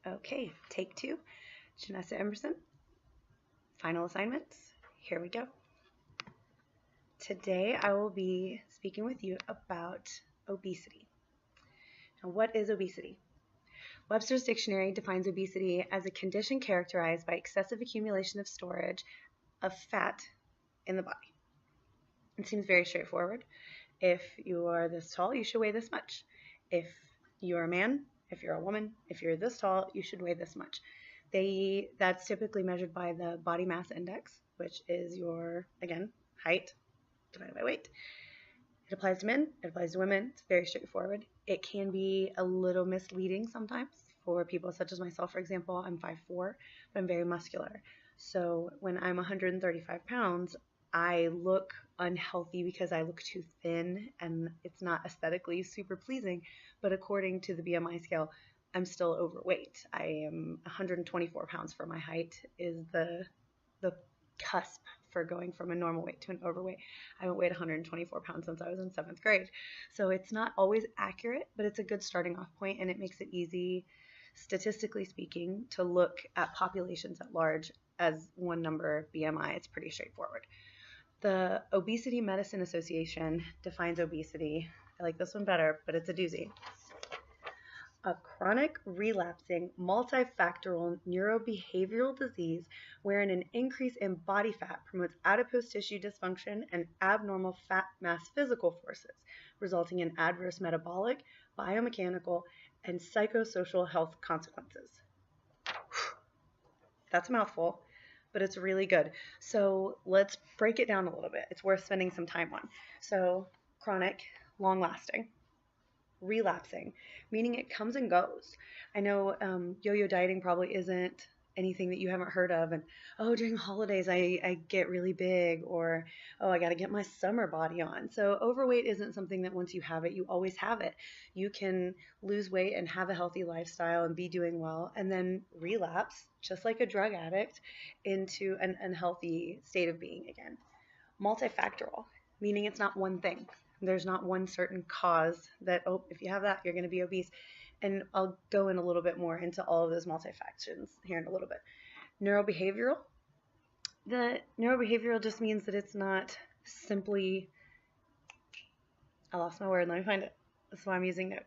Okay, take two. JaNessa Emberson, final assignments. Here we go. Today I will be speaking with you about obesity. Now, what is obesity? Webster's Dictionary defines obesity as a condition characterized by excessive accumulation of storage of fat in the body. It seems very straightforward. If you are this tall, you should weigh this much. If you're a man, if you're a woman, if you're this tall, you should weigh this much. That's typically measured by the body mass index, which is your, again, height divided by weight. It applies to men, it applies to women. It's very straightforward. It can be a little misleading sometimes for people such as myself. For example, I'm 5'4", but I'm very muscular. So when I'm 135 pounds, I look unhealthy because I look too thin and it's not aesthetically super pleasing. But according to the BMI scale, I'm still overweight. I am 124 pounds for my height is the cusp for going from a normal weight to an overweight. I haven't weighed 124 pounds since I was in 7th grade. So it's not always accurate, but it's a good starting off point, and it makes it easy, statistically speaking, to look at populations at large as one number, BMI. It's pretty straightforward. The Obesity Medicine Association defines obesity. I like this one better, but it's a doozy. A chronic, relapsing, multifactorial neurobehavioral disease wherein an increase in body fat promotes adipose tissue dysfunction and abnormal fat mass physical forces, resulting in adverse metabolic, biomechanical, and psychosocial health consequences. That's a mouthful, but it's really good. So let's break it down a little bit. It's worth spending some time on. So chronic, long-lasting. Relapsing, meaning it comes and goes. I know yo-yo dieting probably isn't anything that you haven't heard of, and oh, during holidays I get really big, or oh, I got to get my summer body on. So overweight isn't something that once you have it, you always have it. You can lose weight and have a healthy lifestyle and be doing well, and then relapse, just like a drug addict, into an unhealthy state of being again. Multifactorial, meaning it's not one thing. There's not one certain cause that, oh, if you have that, you're going to be obese. And I'll go in a little bit more into all of those multifactions here in a little bit. Neurobehavioral. The neurobehavioral just means that it's not simply, I lost my word, let me find it. That's why I'm using notes.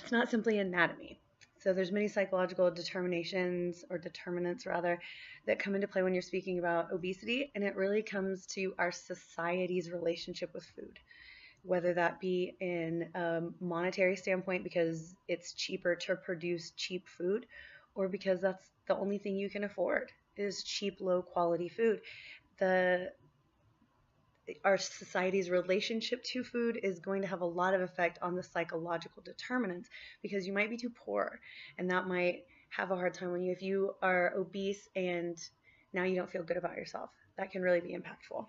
It's not simply anatomy. So there's many psychological determinations, or determinants rather, that come into play when you're speaking about obesity, and it really comes to our society's relationship with food, whether that be in a monetary standpoint because it's cheaper to produce cheap food, or because that's the only thing you can afford is cheap, low quality food. Our society's relationship to food is going to have a lot of effect on the psychological determinants, because you might be too poor and that might have a hard time on you. If you are obese and now you don't feel good about yourself, that can really be impactful.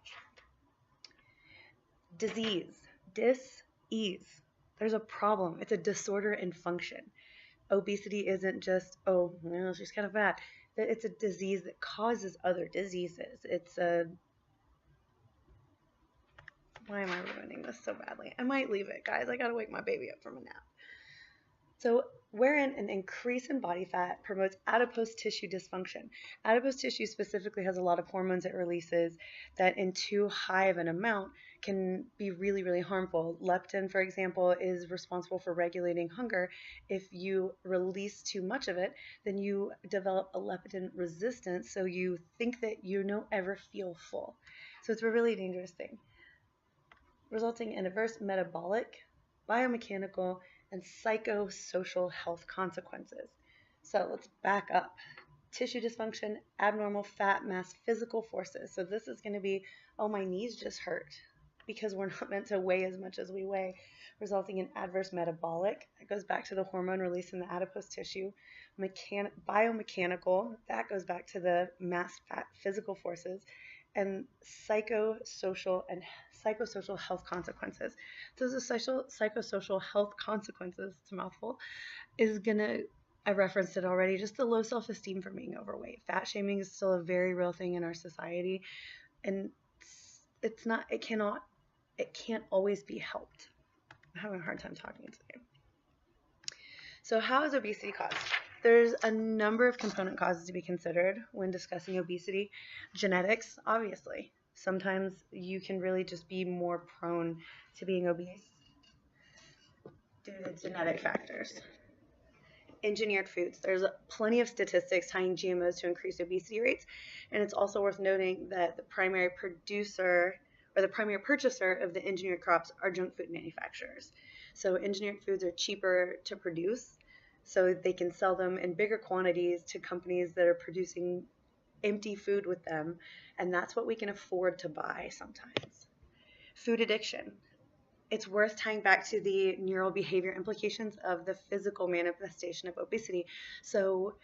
Disease, dis-ease. There's a problem. It's a disorder in function. Obesity isn't just, oh, well, she's kind of fat. It's a disease that causes other diseases. Why am I ruining this so badly? I might leave it, guys. I gotta wake my baby up from a nap. So, wherein an increase in body fat promotes adipose tissue dysfunction. Adipose tissue specifically has a lot of hormones it releases that in too high of an amount can be really, really harmful. Leptin, for example, is responsible for regulating hunger. If you release too much of it, then you develop a leptin resistance, so you think that you don't ever feel full. So it's a really dangerous thing, resulting in adverse metabolic, biomechanical, and psychosocial health consequences. So let's back up. Tissue dysfunction, abnormal fat mass physical forces. So this is going to be, oh, my knees just hurt, because we're not meant to weigh as much as we weigh, resulting in adverse metabolic. That goes back to the hormone release in the adipose tissue. Biomechanical, that goes back to the mass fat physical forces, and psychosocial health consequences. So the psychosocial health consequences, it's a mouthful, is gonna, I referenced it already, just the low self-esteem from being overweight. Fat shaming is still a very real thing in our society, and it can't always be helped. I'm having a hard time talking today. So how is obesity caused? There's a number of component causes to be considered when discussing obesity. Genetics, obviously. Sometimes you can really just be more prone to being obese due to genetic factors. Engineered foods. There's plenty of statistics tying GMOs to increase obesity rates, and it's also worth noting that the primary producer or the primary purchaser of the engineered crops are junk food manufacturers. So engineered foods are cheaper to produce, so they can sell them in bigger quantities to companies that are producing empty food with them, and that's what we can afford to buy sometimes. Food addiction. It's worth tying back to the neural behavior implications of the physical manifestation of obesity. So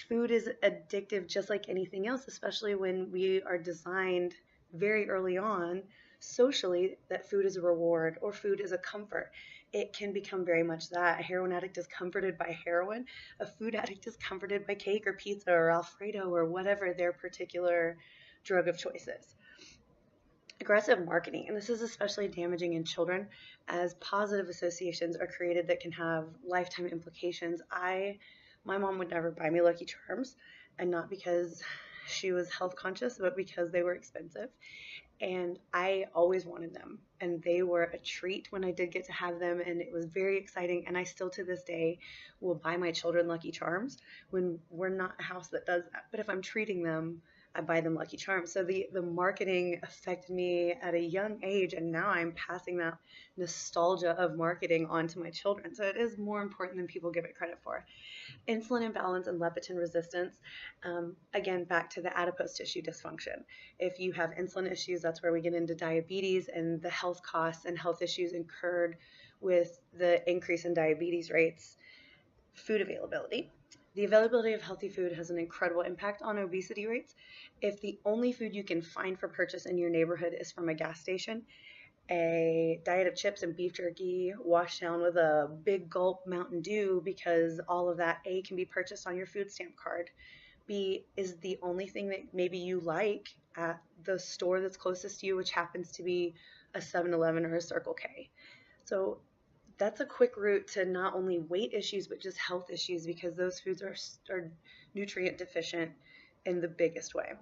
food is addictive just like anything else, especially when we are designed very early on socially that food is a reward or food is a comfort. It can become very much that. A heroin addict is comforted by heroin. A food addict is comforted by cake or pizza or Alfredo or whatever their particular drug of choice is. Aggressive marketing, and this is especially damaging in children as positive associations are created that can have lifetime implications. My mom would never buy me Lucky Charms, and not because she was health conscious, but because they were expensive. And I always wanted them, and they were a treat when I did get to have them, and it was very exciting. And I still to this day will buy my children Lucky Charms when we're not a house that does that. But if I'm treating them, I buy them Lucky Charms. So the marketing affected me at a young age, and now I'm passing that nostalgia of marketing on to my children. So it is more important than people give it credit for. Insulin imbalance and leptin resistance. Again, back to the adipose tissue dysfunction. If you have insulin issues, that's where we get into diabetes and the health costs and health issues incurred with the increase in diabetes rates. Food availability. The availability of healthy food has an incredible impact on obesity rates. If the only food you can find for purchase in your neighborhood is from a gas station, a diet of chips and beef jerky washed down with a big gulp Mountain Dew because all of that A can be purchased on your food stamp card, B is the only thing that maybe you like at the store that's closest to you, which happens to be a 7-Eleven or a Circle K. So that's a quick route to not only weight issues, but just health issues because those foods are nutrient deficient in the biggest way.